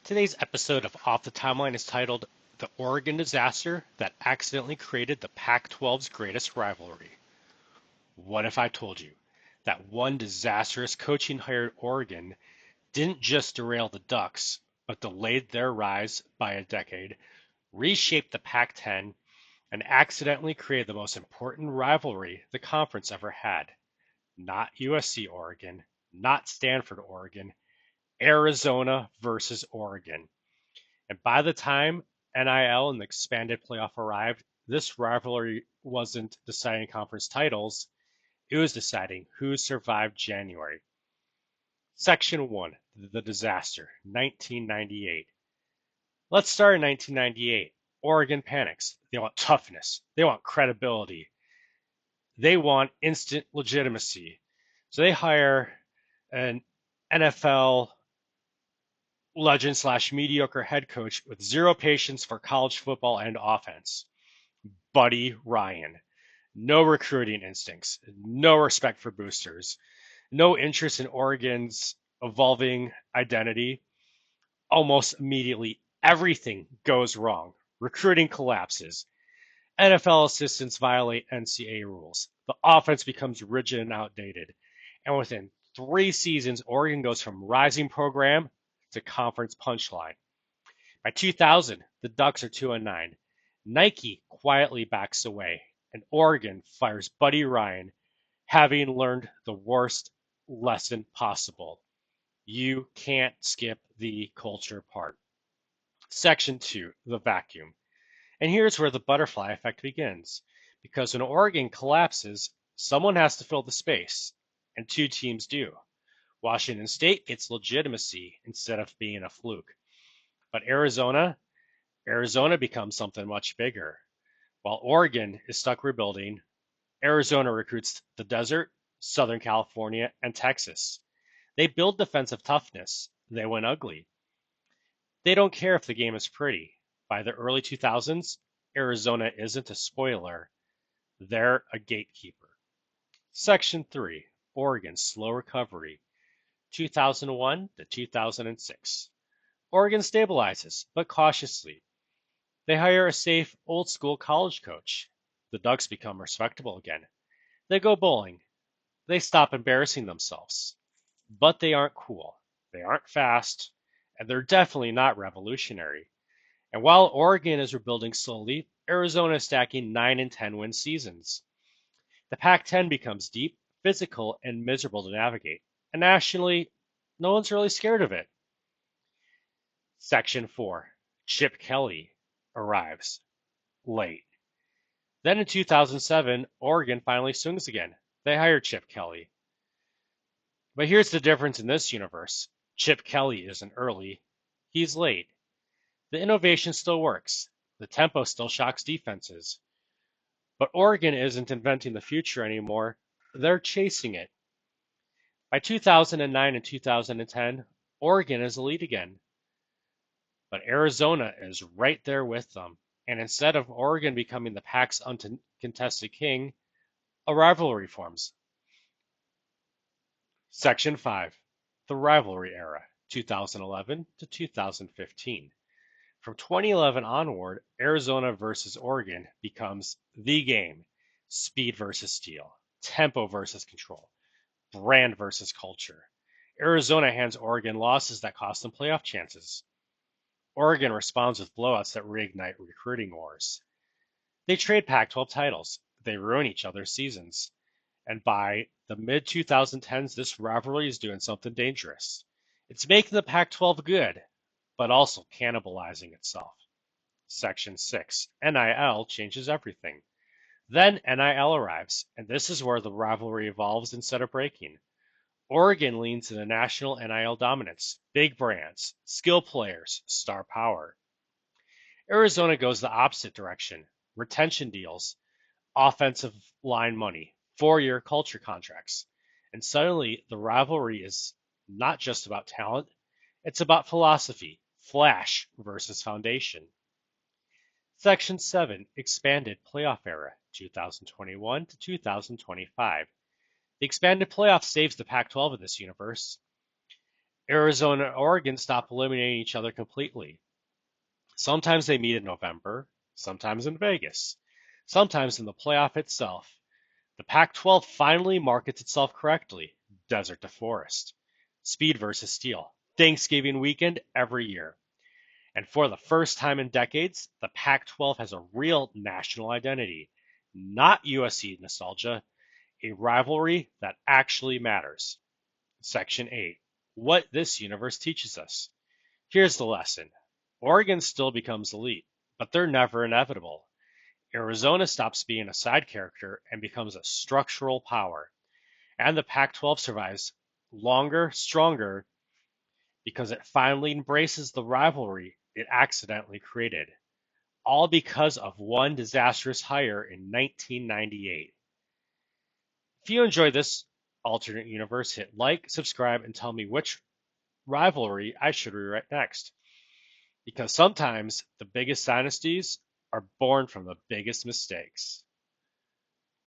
Today's episode of Off the Timeline is titled The Oregon Disaster That Accidentally Created the Pac-12's Greatest Rivalry. What if I told you that one disastrous coaching hire at Oregon didn't just derail the Ducks, but delayed their rise by a decade, reshaped the Pac-10, and accidentally created the most important rivalry the conference ever had? Not USC-Oregon, not Stanford-Oregon, Arizona versus Oregon. And by the time NIL and the expanded playoff arrived, this rivalry wasn't deciding conference titles, it was deciding who survived January. Section 1, The Disaster, 1998. Let's start in 1998. Oregon panics. They want toughness. They want credibility. They want instant legitimacy. So they hire an NFL legend slash mediocre head coach with zero patience for college football and offense, Buddy Ryan. No recruiting instincts, no respect for boosters, no interest in Oregon's evolving identity. Almost immediately, everything goes wrong. Recruiting collapses. NFL assistants violate NCAA rules. The offense becomes rigid and outdated. And within 3 seasons, Oregon goes from rising program to conference punchline. By 2000, the Ducks are 2-9. Nike quietly backs away, and Oregon fires Buddy Ryan, having learned the worst lesson possible. You can't skip the culture part. Section 2, the vacuum. And here's where the butterfly effect begins. Because when Oregon collapses, someone has to fill the space, and two teams do. Washington State gets legitimacy instead of being a fluke. But Arizona becomes something much bigger. While Oregon is stuck rebuilding, Arizona recruits the desert, Southern California, and Texas. They build defensive toughness. They win ugly. They don't care if the game is pretty. By the early 2000s, Arizona isn't a spoiler. They're a gatekeeper. Section 3, Oregon's slow recovery, 2001 to 2006. Oregon stabilizes, but cautiously. They hire a safe, old-school college coach. The Ducks become respectable again. They go bowling. They stop embarrassing themselves. But they aren't cool. They aren't fast. And they're definitely not revolutionary. And while Oregon is rebuilding slowly, Arizona is stacking 9 and 10 win seasons. The Pac-10 becomes deep, physical, and miserable to navigate. And nationally, no one's really scared of it. Section 4, Chip Kelly arrives late. Then in 2007, Oregon finally swings again. They hire Chip Kelly. But here's the difference in this universe. Chip Kelly isn't early. He's late. The innovation still works. The tempo still shocks defenses. But Oregon isn't inventing the future anymore. They're chasing it. By 2009 and 2010, Oregon is elite again. But Arizona is right there with them. And instead of Oregon becoming the Pac's uncontested king, a rivalry forms. Section 5, the rivalry era, 2011 to 2015. From 2011 onward, Arizona versus Oregon becomes the game. Speed versus steel, tempo versus control, brand versus culture. Arizona hands Oregon losses that cost them playoff chances. Oregon responds with blowouts that reignite recruiting wars. They trade Pac-12 titles. They ruin each other's seasons. And by the mid-2010s, this rivalry is doing something dangerous. It's making the Pac-12 good, but also cannibalizing itself. Section 6, NIL changes everything. Then NIL arrives, and this is where the rivalry evolves instead of breaking. Oregon leans into national NIL dominance, big brands, skill players, star power. Arizona goes the opposite direction, retention deals, offensive line money, 4-year culture contracts. And suddenly the rivalry is not just about talent, it's about philosophy, flash versus foundation. Section 7, expanded playoff era, 2021 to 2025. The expanded playoff saves the Pac-12 in this universe. Arizona and Oregon stop eliminating each other completely. Sometimes they meet in November, sometimes in Vegas, sometimes in the playoff itself. The Pac-12 finally markets itself correctly: desert to forest, speed versus steel, Thanksgiving weekend every year. And for the first time in decades, the Pac-12 has a real national identity, not USC nostalgia, a rivalry that actually matters. Section 8: What this universe teaches us. Here's the lesson. Oregon still becomes elite, but they're never inevitable. Arizona stops being a side character and becomes a structural power. And the Pac-12 survives longer, stronger, because it finally embraces the rivalry it accidentally created, all because of one disastrous hire in 1998. If you enjoy this alternate universe, hit like, subscribe, and tell me which rivalry I should rewrite next. Because sometimes the biggest dynasties are born from the biggest mistakes.